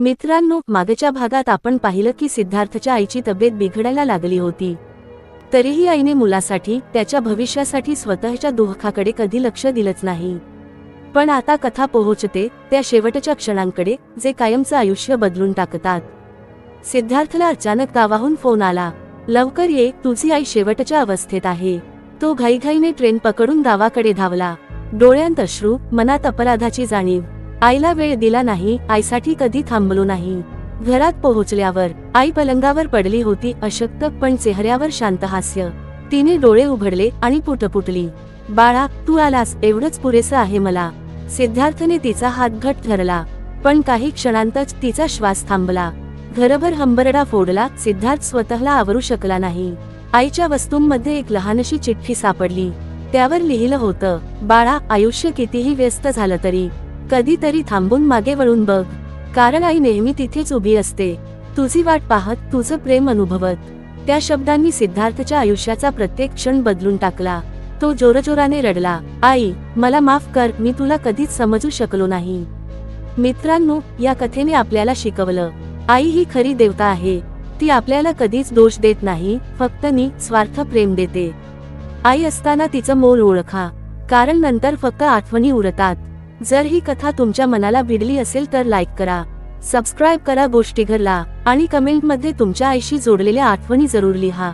मित्रांनो, मागच्या भागात आपण पाहिलं की सिद्धार्थच्या आईची तब्येत बिघडायला लागली होती. तरीही आईने मुलासाठी, त्याच्या भविष्यासाठी स्वतःच्या दुःखाकडे कधी लक्ष दिलंच नाही. पण आता कथा पोहोचते त्या शेवटच्या क्षणांकडे, जे कायमचं आयुष्य बदलून टाकतात. सिद्धार्थला अचानक गावाहून फोन आला. लवकर ये, तुझी आई शेवटच्या अवस्थेत आहे. तो घाईघाईने ट्रेन पकडून गावाकडे धावला. डोळ्यांत अश्रू, मनात अपराधाची जाणीव. आईला वेळ दिला नाही, आईसाठी कधी थांबलो नाही. घरात पोहोचल्यावर आई पलंगावर पडली होती, अशक्त पण चेहऱ्यावर शांत हास्य. तिने डोळे उघडले आणि पुटपुटली, बाळा, तू आलास, एवढंच पुरेसं आहे मला. सिद्धार्थने तिचा हात घट्ट धरला, पण काही क्षणांतच तिचा श्वास थांबला. घरभर हंबरडा फोडला. सिद्धार्थ स्वतःला आवरू शकला नाही. आईच्या वस्तूंमध्ये एक लहानशी चिठ्ठी सापडली. त्यावर लिहिलं होतं, बाळा, आयुष्य कितीही व्यस्त झालं तरी कधीतरी थांबून मागे वळून बघ, कारण आई नेहमी तिथेच उभी असते, तुझी वाट पाहत, तुझं प्रेम अनुभवत. त्या शब्दांनी सिद्धार्थच्या आयुष्याचा प्रत्येक क्षण बदलून टाकला. तो जोरजोराने रडला, आई, मला माफ कर, मी तुला कधीच समजू शकलो नाही. मित्रांनो, या कथेने आपल्याला शिकवलं, आई ही खरी देवता आहे. ती आपल्याला कधीच दोष देत नाही, फक्त निस्वार्थ प्रेम देते. आई असताना तिचं मोल ओळखा, कारण नंतर फक्त आठवणी उरतात. जर ही कथा तुमच्या मनाला भिडली असेल तर लाईक करा, सबस्क्राईब करा गोष्टीघरला, आणि कमेंटमध्ये तुमच्या आईशी जोडलेल्या आठवणी जरूर लिहा.